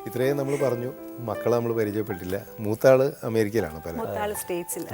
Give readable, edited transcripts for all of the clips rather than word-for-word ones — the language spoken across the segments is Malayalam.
ഇത്രയും നമ്മൾ പറഞ്ഞു, മക്കളെ നമ്മൾ പരിചയപ്പെട്ടില്ല. മൂത്താള് അമേരിക്കയിലാണ്, പല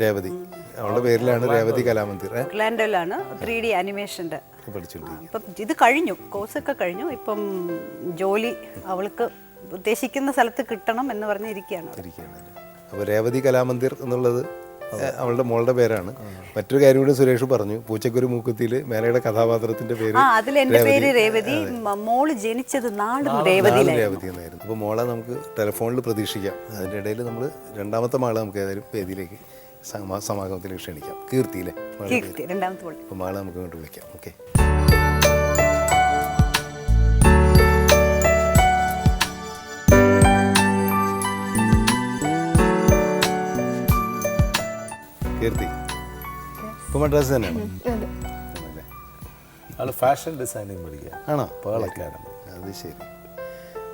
രേവതി. അവളുടെ പേരിലാണ് രേവതി കലാമന്ദിർ. ഒർലാൻഡോയിലാണ് 3D ആനിമേഷൻ്റെ പഠിച്ചുകൊണ്ടിരിക്കുന്നത്. ഇപ്പം ഇത് കഴിഞ്ഞു, കോഴ്സൊക്കെ കഴിഞ്ഞു. ഇപ്പം ജോലി അവൾക്ക് ഉദ്ദേശിക്കുന്ന സ്ഥലത്ത് കിട്ടണം എന്ന് പറഞ്ഞിരിക്കുകയാണ്. അപ്പോൾ രേവതി കലാമന്ദിർ എന്നുള്ളത് അവളുടെ മോളുടെ പേരാണ്. മറ്റൊരു കാര്യം കൂടി സുരേഷ് പറഞ്ഞു, പൂച്ചക്കൊരു മൂക്കുത്തിയിൽ മേനയുടെ കഥാപാത്രത്തിന്റെ പേര് അതിൽ എൻ്റെ പേര് രേവതി. മോള് ജനിച്ചത് നാടും രേവതി എന്നായിരുന്നു. അപ്പോൾ മോളെ നമുക്ക് ടെലിഫോണിൽ പ്രതീക്ഷിക്കാം. അതിൻ്റെ ഇടയിൽ നമ്മൾ രണ്ടാമത്തെ മാളെ നമുക്ക് ഏതായാലും വേദിയിലേക്ക് സമാഗമത്തിലേക്ക് ക്ഷണിക്കാം. കീർത്തിയിലെ രണ്ടാമത്തെ. അപ്പോൾ മാളെ നമുക്ക് ഇങ്ങോട്ട് വിളിക്കാം. ഓക്കെ. കീർത്തി ഇപ്പോൾ മദ്രാസ് തന്നെയാണോ? ആള് ഫാഷൻ ഡിസൈനിങ് പഠിക്കുക. ആണോ? Pearl academy. അത് ശരി.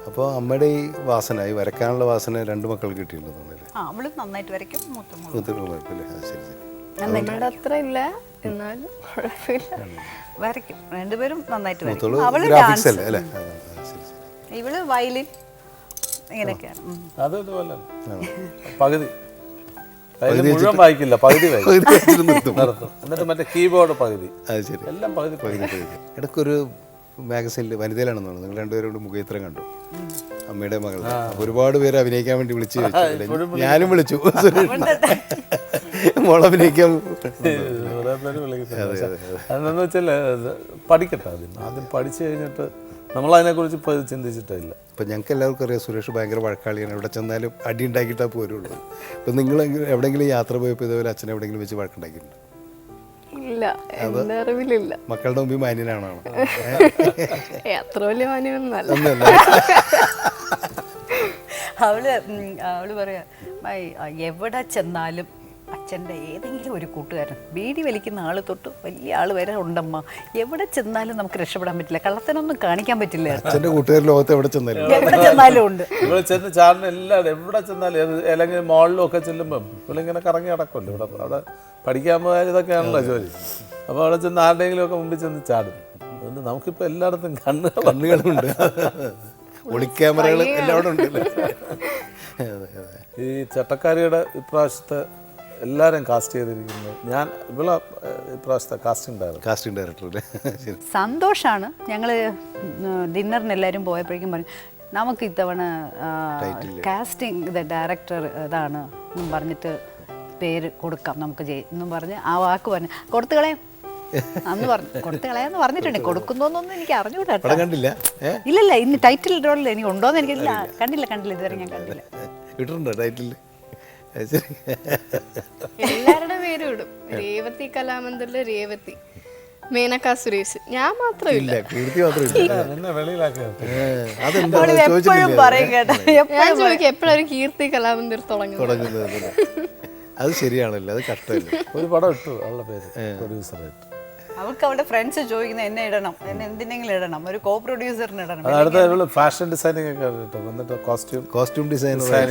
അപ്പോൾ അമ്മയുടെ ഈ വാസന, ഈ വരയ്ക്കാനുള്ള വാസന രണ്ട് മക്കൾ കിട്ടിയിട്ടുണ്ടെന്നുണ്ടല്ലേ? അവള് നന്നായിട്ട് വരയ്ക്കും. കുഴപ്പമില്ല. ശരി ശരി. നമ്മുടെ അത്ര ഇല്ല, എന്നാലും വരയ്ക്കും. രണ്ടുപേരും നന്നായിട്ട് വരയ്ക്കും. മൂത്തോള് അവള് ഗ്രാഫിക്സ് അല്ലേ? അല്ലേ? ശരി ശരി. ഇവള് വയലിൻ ഇങ്ങനെയൊക്കെയാണ്. അത് ഇതുപോലെ പകുതി മുഴുവൻ വായിക്കില്ല, പകുതി നിർത്തും. എന്നിട്ട് മറ്റേ കീബോർഡ് പകുതി. അത് ശരി. എല്ലാം പകുതി. ഇടയ്ക്കൊരു മാഗസൈനിൽ വനിതയിലാണെന്ന് തോന്നുന്നു, നിങ്ങൾ രണ്ടുപേരും കൂടി മുഖചിത്രം കണ്ടു, അമ്മയുടെ മകൾ. ഒരുപാട് പേര് അഭിനയിക്കാൻ വേണ്ടി വിളിച്ചു ചോദിച്ചു. ഞാനും വിളിച്ചു, മോൾ അഭിനയിക്കാൻ. അതെന്നു വെച്ചാൽ പഠിക്കട്ടെ, ആദ്യം പഠിച്ചു കഴിഞ്ഞിട്ട് നമ്മളതിനെക്കുറിച്ച് ഇപ്പോൾ ചിന്തിച്ചിട്ടില്ല. ഇപ്പം ഞങ്ങൾക്ക് എല്ലാവർക്കും അറിയാം സുരേഷ് ഭയങ്കര വഴക്കാളിയാണ്. എവിടെ ചെന്നാലും അടി ഉണ്ടാക്കിയിട്ടാൽ പോരുള്ളൂ. ഇപ്പം നിങ്ങൾ എവിടെയെങ്കിലും യാത്ര പോയപ്പോൾ ഇതുപോലെ അച്ഛനെ എവിടെയെങ്കിലും വെച്ച് വഴക്കുണ്ടാക്കിയിട്ടുണ്ട്? ഇല്ല, എന്റെ അറിവിലില്ല. മക്കളുടെ മുമ്പിൽ മാന്യനാണോ? അത്ര വലിയ മാന്യമൊന്നല്ല. അവള് പറയാ, എവിടെ ചെന്നാലും അച്ഛൻ്റെ ഏതെങ്കിലും ഒരു കൂട്ടുകാരൻ, ബീഡി വലിക്കുന്ന ആൾ തൊട്ട് വലിയ ആൾ വരെ ഉണ്ടമ്മ. എവിടെ ചെന്നാലും നമുക്ക് രക്ഷപ്പെടാൻ പറ്റില്ല, കള്ളത്തനൊന്നും കാണിക്കാൻ പറ്റില്ല. അച്ഛൻ്റെ കൂട്ടുകാർ ലോകത്ത് എവിടെ ചെന്നാലും ഉണ്ട്. ഇവിടെ ചെന്ന് ചാടുന്ന എല്ലാവരും എവിടെ ചെന്നാലും, അല്ലെങ്കിൽ മോളിലും ഒക്കെ ചെല്ലുമ്പം ഇവളിങ്ങനെ കറങ്ങി നടക്കുമല്ലോ. ഇവിടെ അവിടെ പഠിക്കാൻ പോയാൽ ഇതൊക്കെയാണല്ലോ ജോലി. അപ്പോൾ അവിടെ ചെന്ന് ആരുടെയെങ്കിലും ഒക്കെ മുമ്പിൽ ചെന്ന് ചാടും. അതുകൊണ്ട് നമുക്കിപ്പോൾ എല്ലായിടത്തും കണ്ണുകളുണ്ട്, ഒളിക്യാമറകൾ എല്ലാവരും ഉണ്ട്. ഈ ചട്ടക്കാരിയുടെ ഇപ്രാവശ്യത്തെ എല്ലാവരും കാസ്റ്റ് ചെയ്തിരിക്കുന്നത് ഞാൻ ഇവിടെ ഇപ്രാവശ്യത്തെ കാസ്റ്റിംഗ് ഡയറക്ടർ സന്തോഷാണ്. ഞങ്ങൾ ഡിന്നറിന് എല്ലാവരും പോയപ്പോഴേക്കും പറഞ്ഞു, നമുക്ക് ഇത്തവണ കാസ്റ്റിംഗ് ഡയറക്ടർ ഇതാണ് എന്നും പറഞ്ഞിട്ട് പേര് കൊടുക്കാം നമുക്ക് എന്നും പറഞ്ഞ് ആ വാക്ക് പറഞ്ഞു. കൊടുത്തു കളയാം അന്ന് പറഞ്ഞു, കൊടുത്തു കളയാന്ന് പറഞ്ഞിട്ടുണ്ട്. കൊടുക്കുന്നോന്നൊന്നും എനിക്ക് അറിഞ്ഞൂടാ. ഇല്ലല്ല, ഇന്ന് ടൈറ്റിൽ റോളിൽ എനിക്ക് ഉണ്ടോന്ന് എനിക്കില്ല. കണ്ടില്ല ഇതുവരെ ഞാൻ കണ്ടില്ല. ഇട്ടിട്ടുണ്ടോ ടൈറ്റിൽ? എല്ലാവരുടെ പേരും ഇടും. രേവതി കലാമന്ദിറിലെ രേവതി, മേനക സുരേഷ്. ഞാൻ മാത്രമില്ല. ഞാൻ ചോദിക്കും എപ്പോഴൊരു കീർത്തി കലാമന്ദിർ തുടങ്ങുന്നത്. അത് ശരിയാണല്ലോ, അത് കഷ്ടമല്ലേ. ഒരു പടം ഇട്ടു അവളുടെ പേര് പ്രൊഡ്യൂസറായിട്ട്. അവൾക്ക് അവളുടെ ഫ്രണ്ട്സ് ചോദിക്കുന്ന എന്നെ ഇടണം, എന്നെ എന്തിനെങ്കിലും ഇടണം, ഒരു കോ പ്രൊഡ്യൂസറിന് ഇടണം. അടുത്ത ഫാഷൻ ഡിസൈനിങ് ഒക്കെ വന്നിട്ട് കോസ്റ്റ്യൂം ഡിസൈനർ.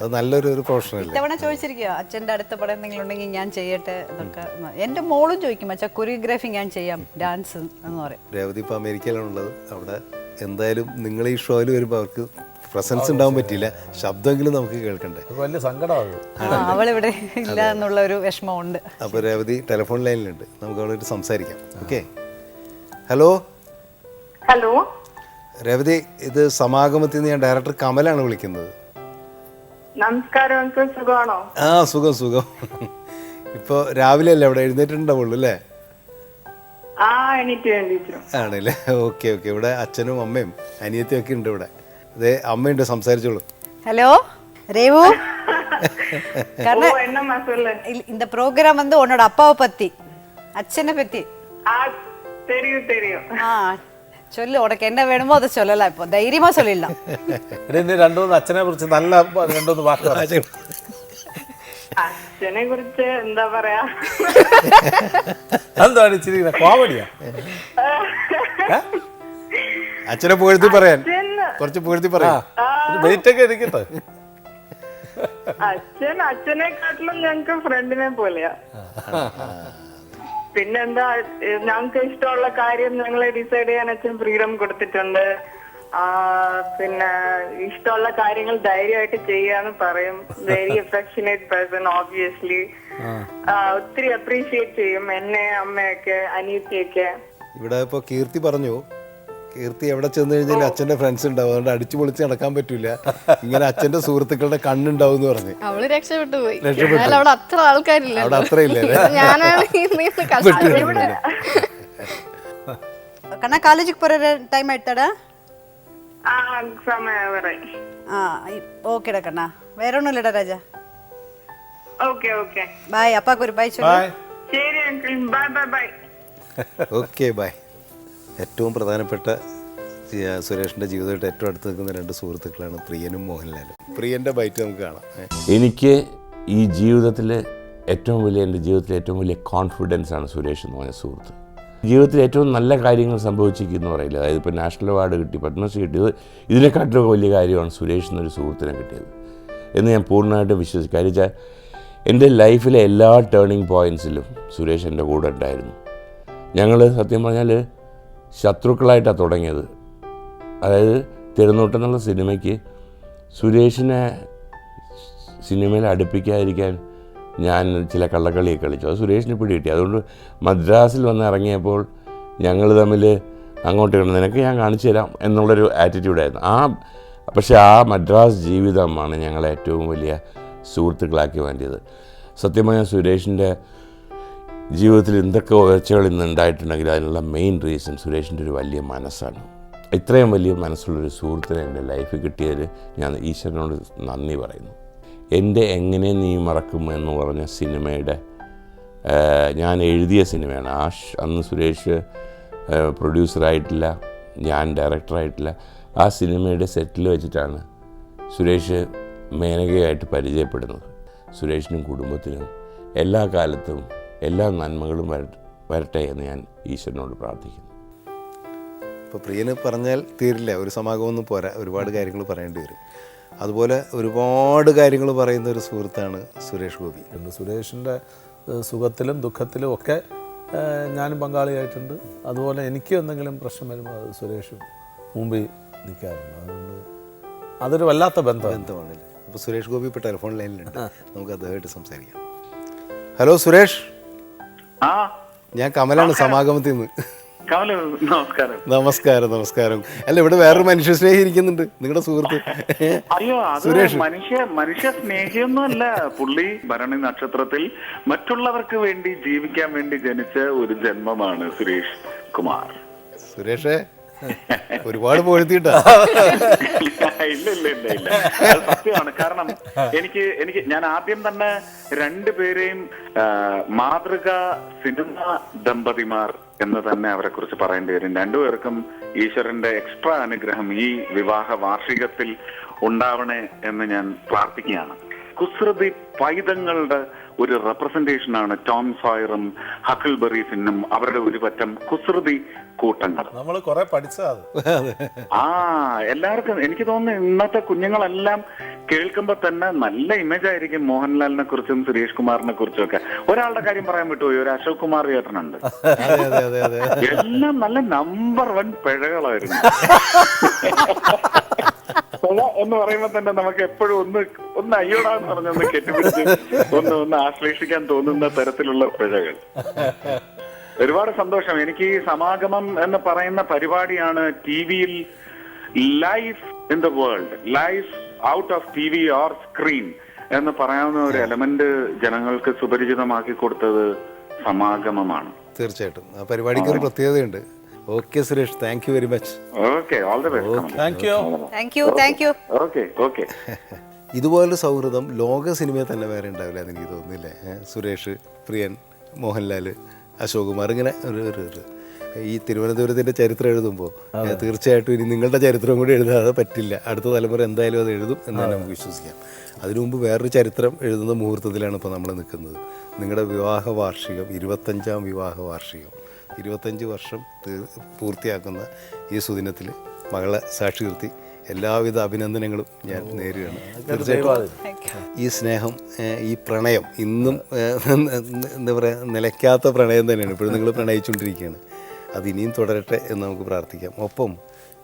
അത് നല്ലൊരു പ്രൊഫഷണൽ. ഇത്തവണ ചോദിച്ചിരിക്കുക, അച്ഛൻ്റെ അടുത്ത പടം എന്തെങ്കിലും ഉണ്ടെങ്കിൽ ഞാൻ ചെയ്യട്ടെ എന്നൊക്കെ. എൻ്റെ മോളും ചോദിക്കും, അച്ഛാ കൊറിയോഗ്രാഫി ഞാൻ ചെയ്യാം, ഡാൻസ് എന്ന് പറയും. രേവതി ഇപ്പോൾ അമേരിക്കയിലാണുള്ളത്. അവിടെ എന്തായാലും നിങ്ങൾ ഈ ഷോയിൽ വരുമ്പോൾ അവർക്ക് പ്രസൻസ് ഉണ്ടാവാൻ പറ്റില്ല, ശബ്ദമെങ്കിലും നമുക്ക് കേൾക്കണ്ടേ. വലിയ സങ്കടമാണ്. അവളിവിടെ ഇല്ല എന്നുള്ള ഒരു വിഷമമുണ്ട്. അപ്പോൾ രേവതി ടെലിഫോൺ ലൈനിലുണ്ട്, നമുക്ക് അവളോട് സംസാരിക്കാം. ഓക്കെ. ഹലോ രേവതി, ഇത് സമാഗമത്തിൽ നിന്ന് ഞാൻ ഡയറക്ടർ കമലാണ് വിളിക്കുന്നത്. നമസ്കാരം. സുഖമാണോ? ആ സുഖം. ഇപ്പോൾ രാവിലെ അല്ലേ അവിടെ എഴുന്നേറ്റുണ്ടാവുള്ളൂ അല്ലേ? ആണല്ലേ. ഓക്കെ. ഇവിടെ അച്ഛനും അമ്മയും അനിയത്തിയും ഒക്കെ ഉണ്ട്. ഇവിടെ അതെ, അമ്മയുണ്ട്, സംസാരിച്ചോളൂ. ഹലോ ரேவு இந்த ப்ரோக்ராம் வந்து உன்னோட அப்பாவை பத்தி, அச்சனை பத்தி. சொல்லு, உனக்கு என்ன வேணுமோ அதை சொல்லலாம். இப்போ தைரியமா சொல்லிடலாம். രണ്ടു മൂന്ന് അച്ഛനെ കുറിച്ച് നല്ല രണ്ടു വാക്ക്. അച്ഛനെ കുറിച്ച് എന്താ പറയാ, എന്താണ് ഇച്ചിരി കോമഡിയാ? അച്ഛനെ പുകഴ്ത്തി പറയാൻ കുറച്ച് പുകഴ്ത്തി പറയാം. വെയിറ്റൊക്കെ ഇരിക്കട്ടെ. അച്ഛനെക്കാട്ടിലും ഞങ്ങക്ക് ഫ്രണ്ടിനെ പോലെയാ. പിന്നെന്താ, ഞങ്ങൾക്ക് ഇഷ്ടമുള്ള കാര്യം ഞങ്ങളെ ഡിസൈഡ് ചെയ്യാൻ അച്ഛൻ ഫ്രീഡം കൊടുത്തിട്ടുണ്ട്. പിന്നെ ഇഷ്ടമുള്ള കാര്യങ്ങൾ ധൈര്യമായിട്ട് ചെയ്യാന്ന് പറയും. Very affectionate person obviously. ഒത്തിരി അപ്രീഷിയേറ്റ് ചെയ്യും എന്നെ, അമ്മയൊക്കെ, അനിയത്തിയൊക്കെ. ഇവിടെ ഇപ്പോൾ കീർത്തി പറഞ്ഞു, കീർത്തി എവിടെ ചെന്ന് കഴിഞ്ഞാൽ അച്ഛൻ്റെ ഫ്രണ്ട്സ് ഉണ്ടാവും, അതുകൊണ്ട് അടിച്ചു പൊളിച്ച് നടക്കാൻ പറ്റൂല, ഇങ്ങനെ അച്ഛൻ്റെ സുഹൃത്തുക്കളുടെ കണ്ണുണ്ടാവും എന്ന് പറഞ്ഞു. അവള് രക്ഷപ്പെട്ടു പോയി. അവിടെ അത്ര ആൾക്കാരില്ല, അവിടെ അത്രയില്ലേ? ഞാനാണ് ಕಣ್ಣ ಕಾಲೇಜಿಗೆ ಬರೋ ಟೈಮ್ ಆಯ್ತಾಡ? സമയം ഓക്കേടാ കണ്ണ, വേറെ ഒന്നുമില്ലടാ രാജ. ഓക്കെ ഓക്കെ ബായ്, അപ്പാക്കൊരു ബൈ ചൊല്ലു. ശരി uncle, bye bye bye. Okay bye. ഏറ്റവും പ്രധാനപ്പെട്ട സുരേഷിൻ്റെ ജീവിതമായിട്ട് ഏറ്റവും അടുത്ത് നിൽക്കുന്ന രണ്ട് സുഹൃത്തുക്കളാണ് പ്രിയനും മോഹൻലാലും. പ്രിയൻ്റെ ബൈറ്റ് നമുക്ക് കാണാം. എനിക്ക് ഈ ജീവിതത്തിൽ ഏറ്റവും വലിയ, എൻ്റെ ജീവിതത്തിലെ ഏറ്റവും വലിയ കോൺഫിഡൻസാണ് സുരേഷ് എന്ന് പറഞ്ഞ സുഹൃത്ത്. ജീവിതത്തിൽ ഏറ്റവും നല്ല കാര്യങ്ങൾ സംഭവിച്ചിരിക്കുന്നു പറയില്ല. അതായത് ഇപ്പോൾ നാഷണൽ അവാർഡ് കിട്ടി, പത്മശ്രീ കിട്ടിയത്, ഇതിനെക്കാട്ടിലും വലിയ കാര്യമാണ് സുരേഷ് എന്നൊരു സുഹൃത്തിനെ കിട്ടിയത് എന്ന് ഞാൻ പൂർണ്ണമായിട്ടും വിശ്വസിക്കും. കാര്യം വെച്ചാൽ എൻ്റെ ലൈഫിലെ എല്ലാ ടേണിംഗ് പോയിൻറ്റ്സിലും സുരേഷ് എൻ്റെ കൂടെ ഉണ്ടായിരുന്നു. ഞങ്ങൾ സത്യം പറഞ്ഞാൽ ശത്രുക്കളായിട്ടാണ് തുടങ്ങിയത്. അതായത് തിരനോട്ടം എന്നുള്ള സിനിമയ്ക്ക് സുരേഷിനെ സിനിമയിൽ അടുപ്പിക്കാതിരിക്കാൻ ഞാൻ ചില കള്ളക്കളിയൊക്കെ കളിച്ചു. അത് സുരേഷിന് പിടി കിട്ടി. അതുകൊണ്ട് മദ്രാസിൽ വന്ന് ഇറങ്ങിയപ്പോൾ ഞങ്ങൾ തമ്മിൽ അങ്ങോട്ട് കിടന്നു, നിനക്ക് ഞാൻ കാണിച്ചു തരാം എന്നുള്ളൊരു ആറ്റിറ്റ്യൂഡായിരുന്നു. പക്ഷേ ആ മദ്രാസ് ജീവിതമാണ് ഞങ്ങളെ ഏറ്റവും വലിയ സുഹൃത്തുക്കളാക്കി മാറ്റിയത്. സത്യം പറഞ്ഞാൽ സുരേഷിൻ്റെ ജീവിതത്തിൽ എന്തൊക്കെ ഉയർച്ചകൾ ഇന്ന് ഉണ്ടായിട്ടുണ്ടെങ്കിൽ അതിനുള്ള മെയിൻ റീസൺ സുരേഷിൻ്റെ ഒരു വലിയ മനസ്സാണ്. ഇത്രയും വലിയ മനസ്സുള്ളൊരു സുഹൃത്തിനെ എൻ്റെ ലൈഫിൽ കിട്ടിയതിൽ ഞാൻ ഈശ്വരനോട് നന്ദി പറയുന്നു. എൻ്റെ എങ്ങനെ നീ മറക്കും എന്ന് പറഞ്ഞ സിനിമയുടെ ഞാൻ എഴുതിയ സിനിമയാണ്. അന്ന് സുരേഷ് പ്രൊഡ്യൂസറായിട്ടില്ല, ഞാൻ ഡയറക്ടറായിട്ടില്ല. ആ സിനിമയുടെ സെറ്റിൽ വെച്ചിട്ടാണ് സുരേഷ് മേനകയായിട്ട് പരിചയപ്പെടുന്നത്. സുരേഷിനും കുടുംബത്തിനും എല്ലാ കാലത്തും എല്ലാ നന്മകളും വരട്ടെ എന്ന് ഞാൻ ഈശ്വരനോട് പ്രാർത്ഥിക്കുന്നു. ഇപ്പോൾ പ്രിയന് പറഞ്ഞാൽ തീരില്ല, ഒരു സമാഗമൊന്നും പോരാ, ഒരുപാട് കാര്യങ്ങൾ പറയേണ്ടി വരും. അതുപോലെ ഒരുപാട് കാര്യങ്ങൾ പറയുന്ന ഒരു സുഹൃത്താണ് സുരേഷ് ഗോപി. സുരേഷിൻ്റെ സുഖത്തിലും ദുഃഖത്തിലും ഒക്കെ ഞാനും പങ്കാളിയായിട്ടുണ്ട്. അതുപോലെ എനിക്ക് എന്തെങ്കിലും പ്രശ്നം വരുമ്പോൾ അത് സുരേഷും മുമ്പിൽ നിൽക്കാറുണ്ട്. അതുകൊണ്ട് അതൊരു വല്ലാത്ത ബന്ധമാണല്ലേ. അപ്പോൾ സുരേഷ് ഗോപി ഇപ്പോൾ ടെലിഫോൺ ലൈനിലുണ്ട്, നമുക്ക് അദ്ദേഹമായിട്ട് സംസാരിക്കാം. ഹലോ സുരേഷ്, ഞാൻ കമലാണ് സമാഗമത്തിൽ നിന്ന്. നമസ്കാരം. നമസ്കാരം നമസ്കാരം. അല്ല, ഇവിടെ വേറൊരു മനുഷ്യ സ്നേഹി ഇരിക്കുന്നുണ്ട്, നിങ്ങളുടെ സുഹൃത്ത്. അയ്യോ, അത് മനുഷ്യ സ്നേഹിയൊന്നും അല്ല. പുള്ളി ഭരണി നക്ഷത്രത്തിൽ മറ്റുള്ളവർക്ക് വേണ്ടി ജീവിക്കാൻ വേണ്ടി ജനിച്ച ഒരു ജന്മമാണ് സുരേഷ് കുമാർ. സുരേഷേ, ഒരുപാട് പൊഴുത്തിട്ടാ. ഇല്ല, അത് സത്യമാണ്. കാരണം എനിക്ക് ഞാൻ ആദ്യം തന്നെ രണ്ടുപേരെയും മാതൃക സിനിമ ദമ്പതിമാർ എന്ന് തന്നെ അവരെ കുറിച്ച് പറയേണ്ടി വരും. രണ്ടുപേർക്കും ഈശ്വരന്റെ എക്സ്ട്രാ അനുഗ്രഹം ഈ വിവാഹ വാർഷികത്തിൽ ഉണ്ടാവണേ എന്ന് ഞാൻ പ്രാർത്ഥിക്കുകയാണ്. കുസൃതി പൈതങ്ങളുടെ ഒരു റെപ്രസെന്റേഷനാണ് ടോം സോയറും ഹക്കിൾബെറി ഫിന്നും അവരുടെ ഒരു പറ്റം കുസൃതി കൂട്ടങ്ങൾ. നമ്മൾ കുറെ പഠിച്ചത്. എല്ലാവർക്കും എനിക്ക് തോന്നുന്നു ഇന്നത്തെ കുഞ്ഞുങ്ങളെല്ലാം കേൾക്കുമ്പോ തന്നെ നല്ല ഇമേജ് ആയിരിക്കും മോഹൻലാലിനെ കുറിച്ചും സുരേഷ് കുമാറിനെ കുറിച്ചും ഒക്കെ. ഒരാളുടെ കാര്യം പറയാൻ വിട്ടുപോയി, ഒരു അശോക് കുമാർ ചേട്ടനുണ്ട്. എല്ലാം നല്ല നമ്പർ 1 പിഴകളായിരുന്നു. പിഴ എന്ന് പറയുമ്പോ തന്നെ നമുക്ക് എപ്പോഴും ഒന്ന് അയ്യോടാന്ന് പറഞ്ഞൊന്ന് കെട്ടിപ്പിടിച്ച് ഒന്ന് ആശ്ലേഷിക്കാൻ തോന്നുന്ന തരത്തിലുള്ള പിഴകൾ. ഒരുപാട് സന്തോഷം. എനിക്ക് ഈ സമാഗമം എന്ന് പറയുന്ന പരിപാടിയാണ് ടിവിയിൽ life in the world, life out of T V or screen എന്ന് പറയാവുന്ന ഒരു എലമെന്റ് ജനങ്ങൾക്ക് സുപരിചിതമാക്കി കൊടുത്തത് സമാഗമമാണ്. തീർച്ചയായിട്ടും ആ പരിപാടിക്ക് ഒരു പ്രത്യേകതയുണ്ട്. Okay Suresh, thank you very much. Okay, all the best. Thank you. Okay. ഇതുപോലൊരു സൗഹൃദം ലോക സിനിമയിൽ തന്നെ വേറെ ഉണ്ടാവില്ല എന്ന് എനിക്ക് തോന്നുന്നില്ലേ? സുരേഷ്, പ്രിയൻ, മോഹൻലാൽ, അശോക് കുമാർ, ഇങ്ങനെ ഒരു ഈ തിരുവനന്തപുരത്തിൻ്റെ ചരിത്രം എഴുതുമ്പോൾ തീർച്ചയായിട്ടും ഇനി നിങ്ങളുടെ ചരിത്രം കൂടി എഴുതാതെ പറ്റില്ല. അടുത്ത തലമുറ എന്തായാലും അത് എഴുതും എന്നാണ് നമുക്ക് വിശ്വസിക്കാം. അതിനു മുമ്പ് വേറൊരു ചരിത്രം എഴുതുന്ന മുഹൂർത്തത്തിലാണ് ഇപ്പോൾ നമ്മൾ നിൽക്കുന്നത്. നിങ്ങളുടെ വിവാഹ വാർഷികം, 25ാം വിവാഹ വാർഷികം, 25 വർഷം പൂർത്തിയാക്കുന്ന ഈ സുദിനത്തിൽ മകളെ സാക്ഷി നിർത്തി എല്ലാവിധ അഭിനന്ദനങ്ങളും ഞാൻ നേരുകയാണ്. തീർച്ചയായിട്ടും ഈ സ്നേഹം, ഈ പ്രണയം ഇന്നും എന്താ പറയുക, നിലയ്ക്കാത്ത പ്രണയം തന്നെയാണ്. ഇപ്പോഴും നിങ്ങൾ പ്രണയിച്ചുകൊണ്ടിരിക്കുകയാണ്. അത് ഇനിയും തുടരട്ടെ എന്ന് നമുക്ക് പ്രാർത്ഥിക്കാം. ഒപ്പം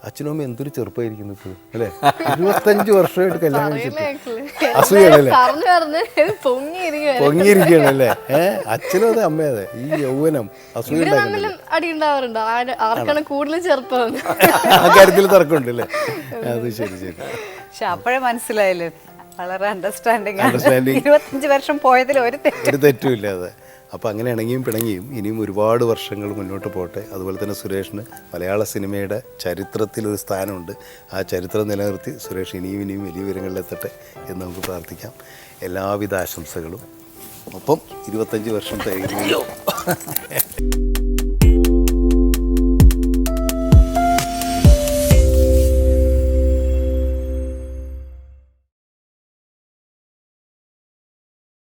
അച്ഛനും അമ്മ എന്തൊരു ചെറുപ്പമായിരിക്കുന്നു ഇപ്പോൾ അല്ലേ? 25 വർഷമായിട്ട് കല്യാണം കഴിച്ചിട്ട് കേക്കില്ലേ? അസൂയാണല്ലേ? പറഞ്ഞ് പൊങ്ങിയിരിക്കുകയാണ്. പൊങ്ങിയിരിക്കുകയാണല്ലേ? അച്ഛനും അതെ അമ്മ അതെ, ഈ യൗവനം അസൂയ ഇവര് ഉണ്ടാക്കുന്നില്ല. തമ്മിലും അടി ഉണ്ടാവാറുണ്ടോ? ആർക്കാണ് കൂടുതൽ ചെറുപ്പം? ആ കാര്യത്തിൽ തർക്കമുണ്ട് അല്ലേ? അത് ശരി ശരി. പക്ഷെ അപ്പോഴേ മനസ്സിലായില്ലേ, വളരെ അണ്ടർസ്റ്റാൻഡിങ്. Understanding. 25 വർഷം പോയതിൽ ഒരു തെറ്റ്. ഒരു തെറ്റുമില്ല അതെ. അപ്പോൾ അങ്ങനെ ഇണങ്ങിയും പിണങ്ങിയും ഇനിയും ഒരുപാട് വർഷങ്ങൾ മുന്നോട്ട് പോട്ടെ. അതുപോലെ തന്നെ സുരേഷിന് മലയാള സിനിമയുടെ ചരിത്രത്തിലൊരു സ്ഥാനമുണ്ട്. ആ ചരിത്രം നിലനിർത്തി സുരേഷ് ഇനിയും ഇനിയും വലിയ ഉയരങ്ങളിലെത്തട്ടെ എന്ന് നമുക്ക് പ്രാർത്ഥിക്കാം. എല്ലാവിധ ആശംസകളും. ഒപ്പം 25 വർഷം തികയുന്നു.